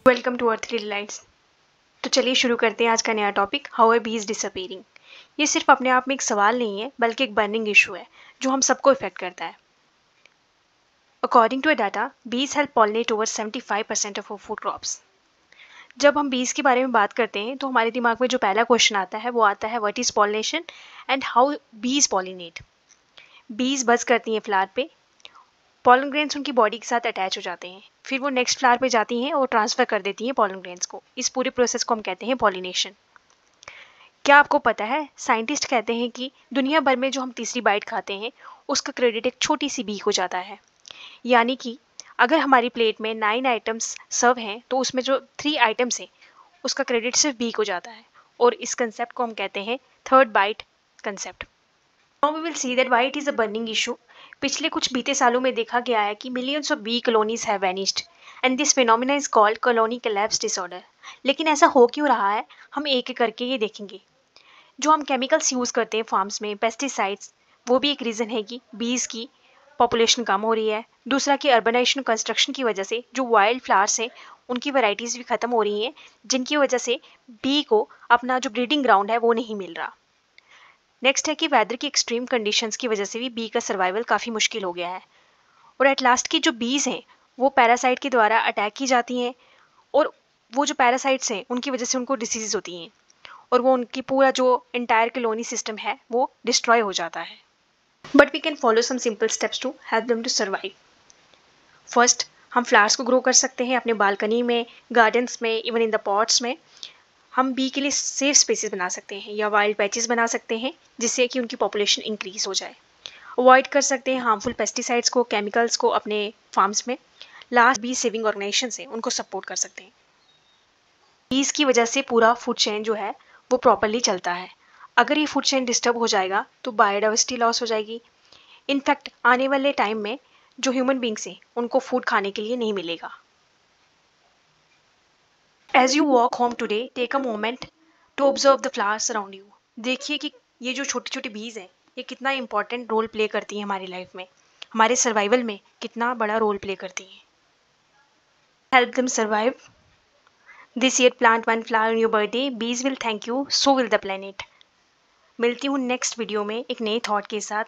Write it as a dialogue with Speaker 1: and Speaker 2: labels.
Speaker 1: Welcome to Earth Little Lights. तो चलिए शुरू करते हैं आज का नया topic, how a bee is disappearing. ये सिर्फ अपने आप में एक सवाल नहीं है, बल्कि एक बर्निंग इशू है जो हम सबको इफेक्ट करता है। अकॉर्डिंग टू अ डाटा, बीज help pollinate over 75% of food crops. जब हम बीज के बारे में बात करते हैं तो हमारे दिमाग में जो पहला क्वेश्चन आता है वो आता है, what is pollination and how बीज पॉलिनेट। बीज बज करती हैं फ्लावर पे, पॉलन ग्रेन्स उनकी बॉडी के साथ अटैच हो जाते हैं, फिर वो नेक्स्ट फ्लावर पे जाती हैं और ट्रांसफ़र कर देती हैं पॉलन ग्रेन्स को। इस पूरे प्रोसेस को हम कहते हैं पॉलिनेशन। क्या आपको पता है, साइंटिस्ट कहते हैं कि दुनिया भर में जो हम तीसरी बाइट खाते हैं उसका क्रेडिट एक छोटी सी बी को जाता है। यानी कि अगर हमारी प्लेट में 9 आइटम्स सर्व हैं तो उसमें जो 3 आइटम्स हैं उसका क्रेडिट सिर्फ बी को जाता है, और इस कंसेप्ट को हम कहते हैं third bite concept. Now we will see that why it is a burning issue. पिछले कुछ बीते सालों में देखा गया है कि millions of bee colonies have vanished and this phenomena is called colony collapse disorder. लेकिन ऐसा हो क्यों रहा है, हम एक एक करके ये देखेंगे। जो हम केमिकल्स यूज़ करते हैं फार्म्स में, पेस्टिसाइड्स, वो भी एक रीज़न है कि बीज की पॉपुलेशन कम हो रही है। दूसरा कि अर्बनाइजेशन कंस्ट्रक्शन की वजह से जो वाइल्ड फ्लावर्स हैं उनकी वैरायटीज़ भी ख़त्म हो रही हैं, जिनकी वजह से बी को अपना जो ब्रीडिंग ग्राउंड है वो नहीं मिल रहा। नेक्स्ट है कि वेदर की एक्सट्रीम कंडीशंस की वजह से भी बी का सर्वाइवल काफ़ी मुश्किल हो गया है। और एट लास्ट की जो बीज हैं वो पैरासाइट के द्वारा अटैक की जाती हैं, और वो जो पैरासाइट्स हैं उनकी वजह से उनको डिसीज़ होती हैं, और वो उनकी पूरा जो इंटायर कॉलोनी सिस्टम है वो डिस्ट्रॉय हो जाता है। But we can follow some simple steps to help them to survive. First, हम फ्लावर्स को ग्रो कर सकते हैं अपने बालकनी में, गार्डन्स में, इवन इन द पॉट्स में। हम बी के लिए सेफ स्पेसेस बना सकते हैं या वाइल्ड पैचेस बना सकते हैं जिससे कि उनकी पॉपुलेशन इंक्रीज हो जाए। अवॉइड कर सकते हैं हार्मफुल पेस्टिसाइड्स को, केमिकल्स को अपने फार्म्स में। लास्ट, बी सेविंग ऑर्गेनाइजेशन है उनको सपोर्ट कर सकते हैं। बीज की वजह से पूरा फूड चेन जो है वो प्रॉपरली चलता है। अगर ये फूड चेन डिस्टर्ब हो जाएगा तो बायोडाइवर्सिटी लॉस हो जाएगी। इनफैक्ट आने वाले टाइम में जो ह्यूमन बींग्स हैं उनको फूड खाने के लिए नहीं मिलेगा। As you walk home today, take a moment to observe the flowers around you. देखिए कि ये जो छोटी छोटी बीज हैं ये कितना इंपॉर्टेंट रोल प्ले करती हैं हमारी लाइफ में, हमारे सर्वाइवल में कितना बड़ा रोल प्ले करती हैं। Help them survive. This year plant one flower on your birthday, bees will thank you, so will the planet. मिलती हूँ नेक्स्ट वीडियो में एक नए थॉट के साथ।